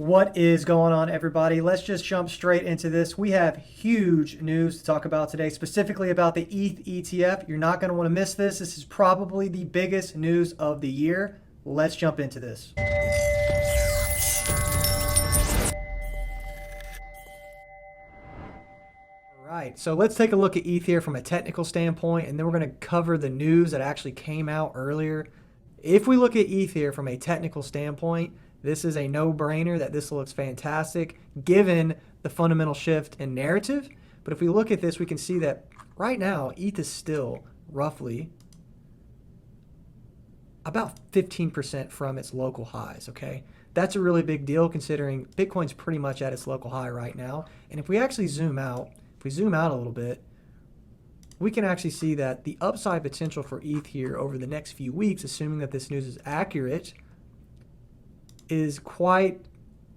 What is going on, everybody? Let's just jump straight into this. We have huge news to talk about today, specifically about the ETH ETF. You're not going to want to miss this. This is probably the biggest news of the year. Let's jump into this. All right, so let's take a look at ETH here from a technical standpoint, and then we're going to cover the news that actually came out earlier. If we look at ETH here from a technical standpoint, this is a no-brainer that this looks fantastic given the fundamental shift in narrative. But if we look at this, we can see that right now, ETH is still roughly about 15% from its local highs, okay? That's a really big deal considering Bitcoin's pretty much at its local high right now. And if we actually zoom out, if we zoom out a little bit, we can actually see that the upside potential for ETH here over the next few weeks, assuming that this news is accurate, is quite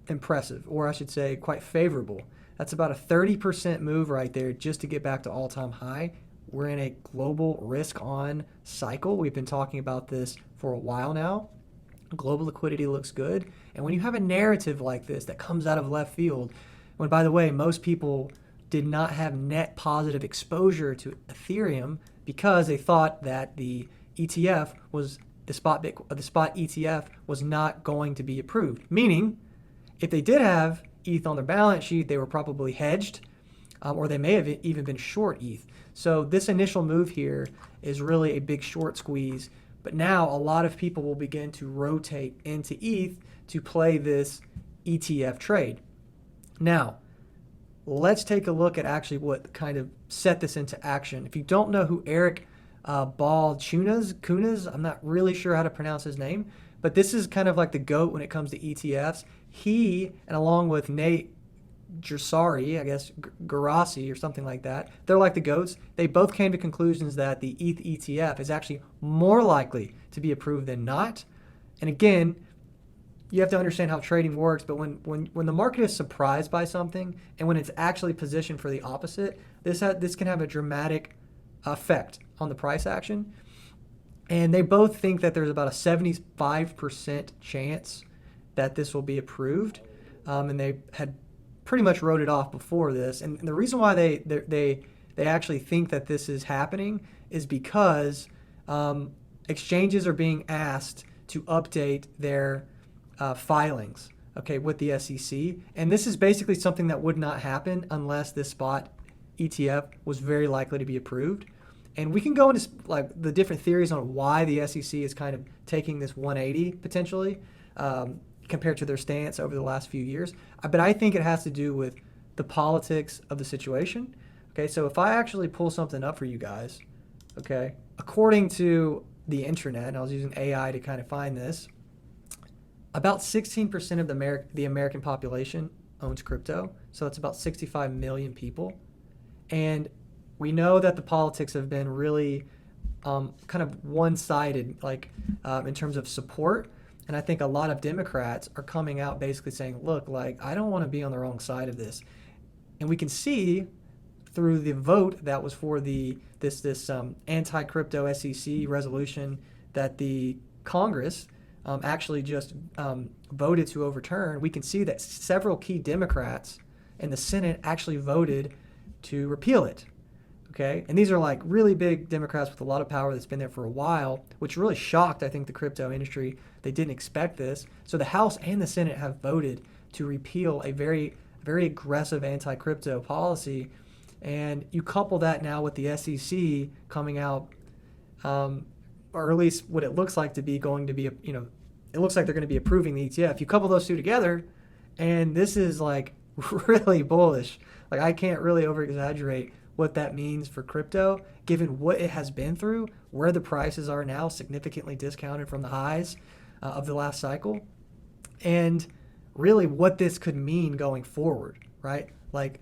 impressive, or I should say quite favorable. That's about a 30% move right there just to get back to all-time high. We're in a global risk-on cycle. We've been talking about this for a while now. Global liquidity looks good. And when you have a narrative like this that comes out of left field, when, by the way, most people did not have net positive exposure to Ethereum because they thought that the ETF was the spot ETF was not going to be approved. Meaning, if they did have ETH on their balance sheet, they were probably hedged, or they may have even been short ETH. So this initial move here is really a big short squeeze. But now a lot of people will begin to rotate into ETH to play this ETF trade. Now, let's take a look at actually what kind of set this into action. If you don't know who Eric Kunas, I'm not really sure how to pronounce his name, but this is kind of like the GOAT when it comes to ETFs. He, and along with Nate Gersari, I guess, Garasi or something like that, they're like the GOATs. They both came to conclusions that the ETH ETF is actually more likely to be approved than not. And again, you have to understand how trading works, but when the market is surprised by something and when it's actually positioned for the opposite, this can have a dramatic effect on the price action. And they both think that there's about a 75% chance that this will be approved. And they had pretty much wrote it off before this. And the reason why they actually think that this is happening is because exchanges are being asked to update their filings, okay, with the SEC. And this is basically something that would not happen unless this spot ETF was very likely to be approved. And we can go into like the different theories on why the SEC is kind of taking this 180 potentially compared to their stance over the last few years. But I think it has to do with the politics of the situation. Okay, so if I actually pull something up for you guys, okay, according to the internet, and I was using AI to kind of find this, about 16% of the American population owns crypto. So that's about 65 million people. And we know that the politics have been really kind of one-sided, like in terms of support. And I think a lot of Democrats are coming out basically saying, look, like, I don't want to be on the wrong side of this. And we can see through the vote that was for this anti-crypto SEC resolution that the Congress actually just voted to overturn. We can see that several key Democrats in the Senate actually voted to repeal it. Okay, and these are like really big Democrats with a lot of power that's been there for a while, which really shocked, I think, the crypto industry. They didn't expect this. So the House and the Senate have voted to repeal a very, very aggressive anti-crypto policy. And you couple that now with the SEC coming out, or at least what it looks like to be going to be, it looks like they're going to be approving the ETF. You couple those two together, and this is like really bullish. Like, I can't really over-exaggerate what that means for crypto, given what it has been through, where the prices are now, significantly discounted from the highs of the last cycle, and really what this could mean going forward, right? Like,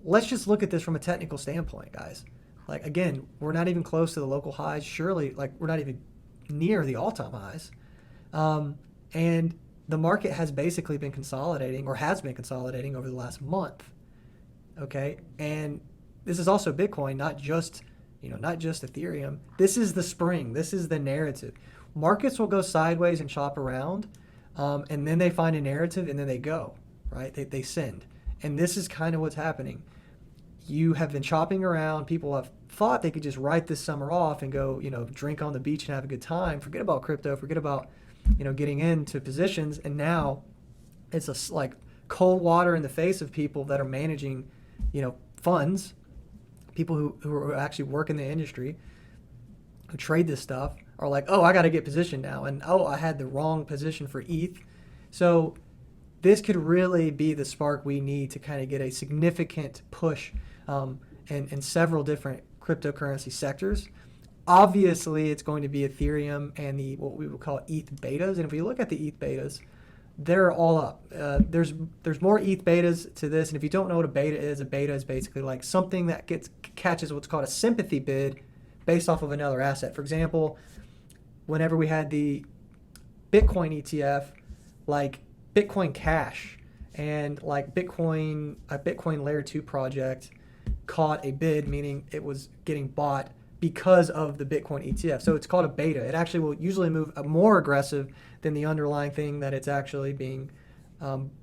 let's just look at this from a technical standpoint, guys. Like, again, we're not even close to the local highs. Surely, like, we're not even near the all-time highs. And the market has basically been consolidating, or has been consolidating over the last month, okay? And this is also Bitcoin, not just Ethereum. This is the spring. This is the narrative. Markets will go sideways and chop around, and then they find a narrative and then they go, right? They send. And this is kind of what's happening. You have been chopping around. People have thought they could just write this summer off and go, drink on the beach and have a good time. Forget about crypto. Forget about, getting into positions. And now it's like cold water in the face of people that are managing, funds, people who actually work in the industry, who trade this stuff, are like, oh, I got to get positioned now. And, oh, I had the wrong position for ETH. So this could really be the spark we need to kind of get a significant push in several different cryptocurrency sectors. Obviously, it's going to be Ethereum and what we would call ETH betas. And if we look at the ETH betas, they're all up. There's more ETH betas to this. And if you don't know what a beta is basically like something that catches what's called a sympathy bid based off of another asset. For example, whenever we had the Bitcoin ETF, like Bitcoin Cash and like a Bitcoin Layer 2 project caught a bid, meaning it was getting bought because of the Bitcoin ETF. So it's called a beta. It actually will usually move more aggressive than the underlying thing that it's actually being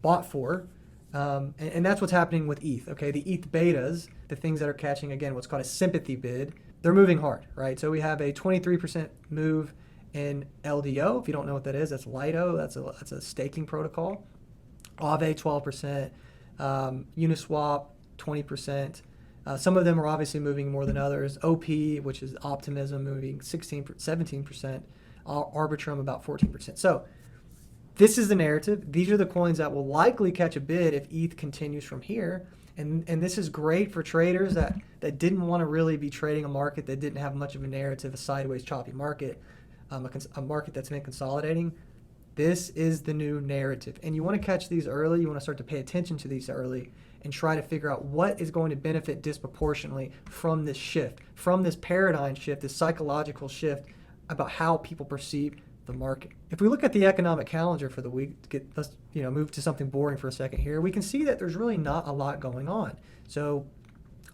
bought for. And that's what's happening with ETH. Okay, the ETH betas, the things that are catching, again, what's called a sympathy bid, they're moving hard, right? So we have a 23% move in LDO. If you don't know what that is, that's Lido. That's a staking protocol. Aave 12%, Uniswap 20%. Some of them are obviously moving more than others. OP, which is Optimism, moving 17%. Arbitrum about 14%. So this is the narrative. These are the coins that will likely catch a bid if ETH continues from here. And this is great for traders that didn't want to really be trading a market that didn't have much of a narrative, a sideways choppy market, a market that's been consolidating. This is the new narrative. And you want to catch these early. You want to start to pay attention to these early and try to figure out what is going to benefit disproportionately from this shift, from this paradigm shift, this psychological shift about how people perceive the market. If we look at the economic calendar for the week, let's move to something boring for a second here, we can see that there's really not a lot going on. So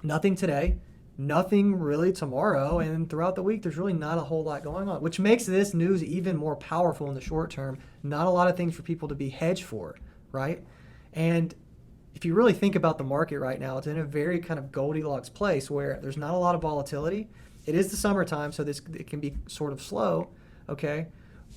nothing today, nothing really tomorrow, and throughout the week there's really not a whole lot going on, which makes this news even more powerful in the short term. Not a lot of things for people to be hedged for, right? And if you really think about the market right now, it's in a very kind of Goldilocks place where there's not a lot of volatility. It is the summertime, so it can be sort of slow, okay?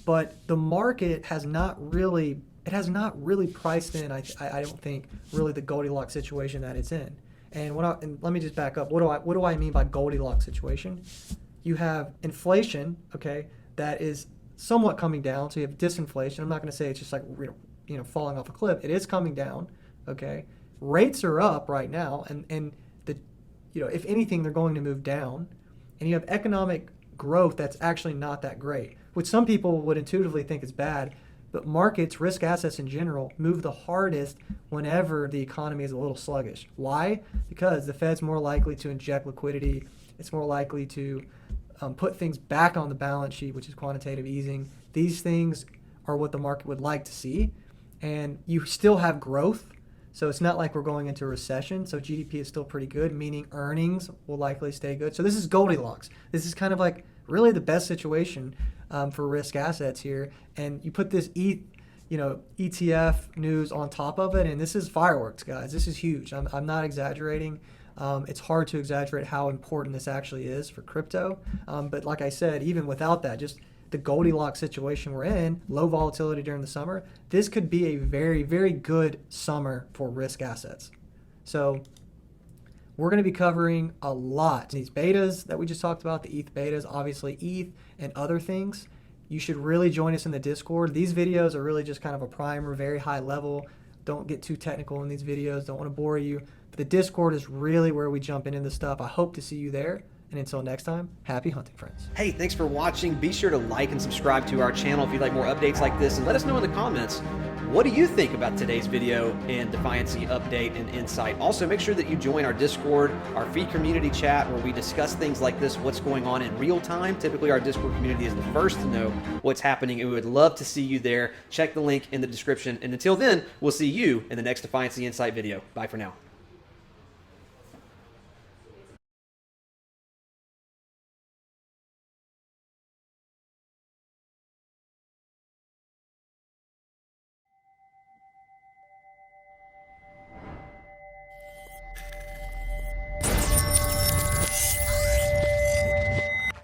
But the market has not really priced in, I don't think, really the Goldilocks situation that it's in. And let me just back up. What do I mean by Goldilocks situation? You have inflation, okay, that is somewhat coming down. So you have disinflation. I'm not going to say it's just like falling off a cliff. It is coming down, okay. Rates are up right now, and if anything, they're going to move down. And you have economic growth that's actually not that great, which some people would intuitively think is bad. But markets, risk assets in general, move the hardest whenever the economy is a little sluggish. Why? Because the Fed's more likely to inject liquidity. It's more likely to put things back on the balance sheet, which is quantitative easing. These things are what the market would like to see. And you still have growth. So it's not like we're going into a recession. So GDP is still pretty good, meaning earnings will likely stay good. So this is Goldilocks. This is kind of like really the best situation for risk assets here. And you put this ETF news on top of it, and this is fireworks, guys. This is huge. I'm not exaggerating. It's hard to exaggerate how important this actually is for crypto. But like I said, even without that, just the Goldilocks situation we're in, low volatility during the summer, this could be a very, very good summer for risk assets. So we're going to be covering a lot. These betas that we just talked about, the ETH betas, obviously ETH and other things. You should really join us in the Discord. These videos are really just kind of a primer, very high level. Don't get too technical in these videos. Don't want to bore you. But the Discord is really where we jump into this stuff. I hope to see you there. And until next time, happy hunting, friends. Hey, thanks for watching. Be sure to like and subscribe to our channel if you'd like more updates like this. And let us know in the comments, what do you think about today's video and DeFiancy update and insight? Also, make sure that you join our Discord, our free community chat, where we discuss things like this, what's going on in real time. Typically, our Discord community is the first to know what's happening, and we would love to see you there. Check the link in the description. And until then, we'll see you in the next DeFiancy Insight video. Bye for now.